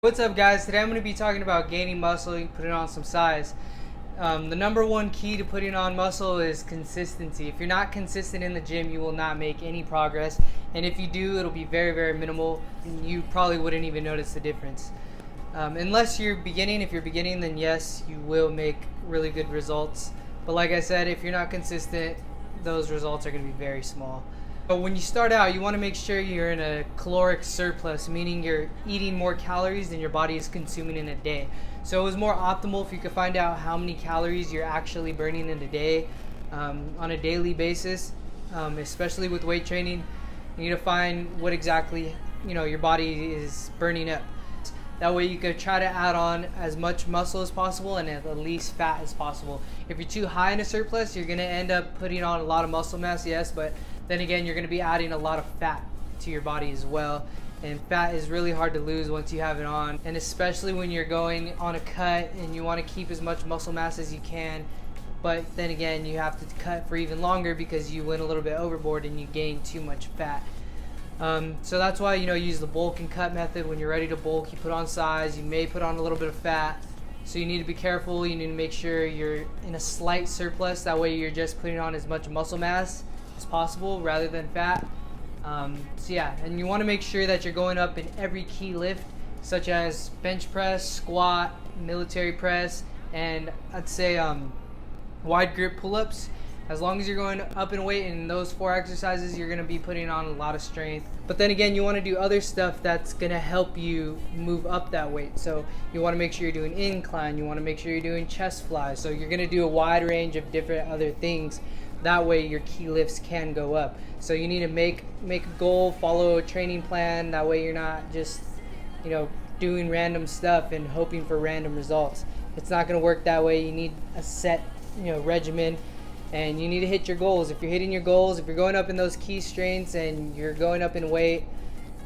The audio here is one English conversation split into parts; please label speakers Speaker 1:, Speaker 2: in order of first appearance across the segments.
Speaker 1: What's up, guys? Today I'm going to be talking about gaining muscle and putting on some size. The number one key to putting on muscle is consistency. If you're not consistent in the gym, you will not make any progress, and if you do, it'll be very, very minimal, and you probably wouldn't even notice the difference. Unless you're beginning. If you're beginning, then yes, you will make really good results, but like I said, if you're not consistent, those results are going to be very small. But when you start out, you want to make sure you're in a caloric surplus, meaning you're eating more calories than your body is consuming in a day. So it was more optimal if you could find out how many calories you're actually burning in a day, on a daily basis, especially with weight training. You need to find what exactly your body is burning up. That way you could try to add on as much muscle as possible and at least fat as possible. If you're too high in a surplus, you're going to end up putting on a lot of muscle mass, yes, but then again, you're going to be adding a lot of fat to your body as well. And fat is really hard to lose once you have it on. And especially when you're going on a cut and you want to keep as much muscle mass as you can. But then again, you have to cut for even longer because you went a little bit overboard and you gain too much fat. So that's why, use the bulk and cut method. When you're ready to bulk, you put on size, you may put on a little bit of fat. So you need to be careful. You need to make sure you're in a slight surplus. That way you're just putting on as much muscle mass as possible rather than fat. So yeah, and you want to make sure that you're going up in every key lift, such as bench press, squat, military press, and I'd say wide grip pull-ups. As long as you're going up in weight in those 4 exercises, you're going to be putting on a lot of strength. But then again, you want to do other stuff that's going to help you move up that weight. So you want to make sure you're doing incline, you want to make sure you're doing chest flies. So you're going to do a wide range of different other things. That way your key lifts can go up. So you need to make a goal, follow a training plan. That way you're not just doing random stuff and hoping for random results. It's not going to work that way. You need a set regimen, and you need to hit your goals. If you're hitting your goals, if you're going up in those key strengths and you're going up in weight,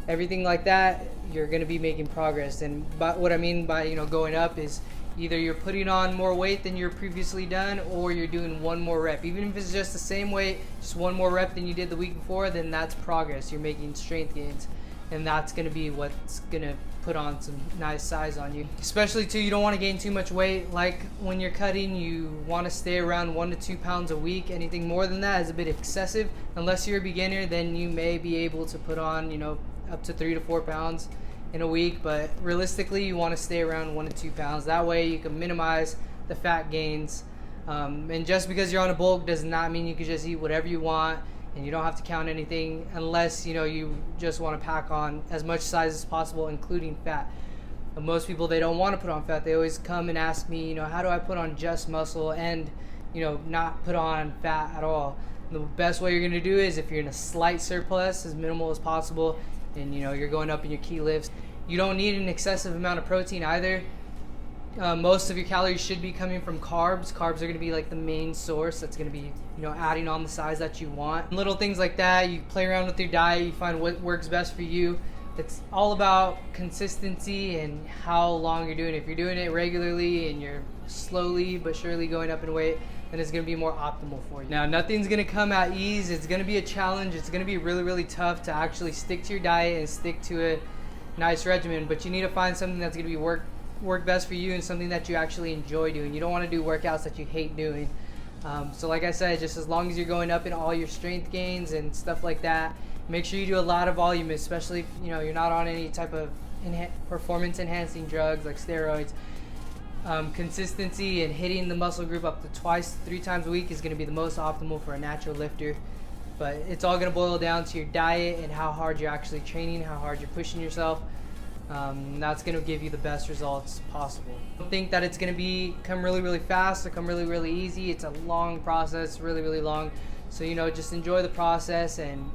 Speaker 1: everything like that, you're going to be making progress. And what I mean by going up is either you're putting on more weight than you're previously done, or you're doing one more rep. Even if it's just the same weight, just one more rep than you did the week before, then that's progress. You're making strength gains, and that's going to be what's going to put on some nice size on you. Especially too, you don't want to gain too much weight. Like when you're cutting, you want to stay around 1 to 2 pounds a week. Anything more than that is a bit excessive. Unless you're a beginner, then you may be able to put on up to 3 to 4 pounds in a week, but realistically you want to stay around 1 to 2 pounds. That way you can minimize the fat gains. And just because you're on a bulk does not mean you can just eat whatever you want, and you don't have to count anything unless you just want to pack on as much size as possible, including fat. And most people, they don't want to put on fat. They always come and ask me, how do I put on just muscle and not put on fat at all? The best way you're going to do is if you're in a slight surplus, as minimal as possible, and you're going up in your key lifts. You don't need an excessive amount of protein either. Most of your calories should be coming from carbs. Carbs are going to be like the main source that's going to be adding on the size that you want. Little things like that, you play around with your diet, you find what works best for you. It's all about consistency and how long you're doing it. If you're doing it regularly and you're slowly but surely going up in weight, then it's going to be more optimal for you. Now, nothing's going to come at ease. It's going to be a challenge. It's going to be really, really tough to actually stick to your diet and stick to a nice regimen, but you need to find something that's going to be work best for you and something that you actually enjoy doing. You don't want to do workouts that you hate doing. So like I said, just as long as you're going up in all your strength gains and stuff like that, make sure you do a lot of volume, especially if you're not on any type of performance enhancing drugs like steroids. Consistency and hitting the muscle group up to 2 to 3 times a week is going to be the most optimal for a natural lifter. But it's all going to boil down to your diet and how hard you're actually training, how hard you're pushing yourself. That's going to give you the best results possible. Don't think that it's going to come really, really fast or come really, really easy. It's a long process, really, really long. So just enjoy the process, and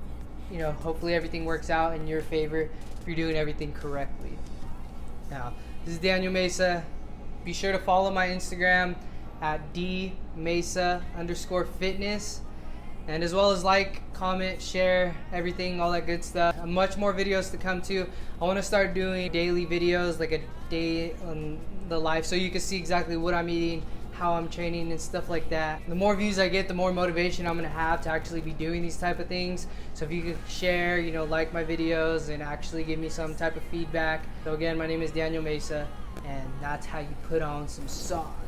Speaker 1: hopefully everything works out in your favor if you're doing everything correctly. Now, this is Daniel Mesa. Be sure to follow my Instagram at dmesa_fitness. And as well as like, comment, share, everything, all that good stuff. Much more videos to come too. I want to start doing daily videos, like a day on the life, so you can see exactly what I'm eating, how I'm training and stuff like that. The more views I get, the more motivation I'm gonna have to actually be doing these type of things. So if you could share, like my videos and actually give me some type of feedback. So again, my name is Daniel Mesa, and that's how you put on some sauce.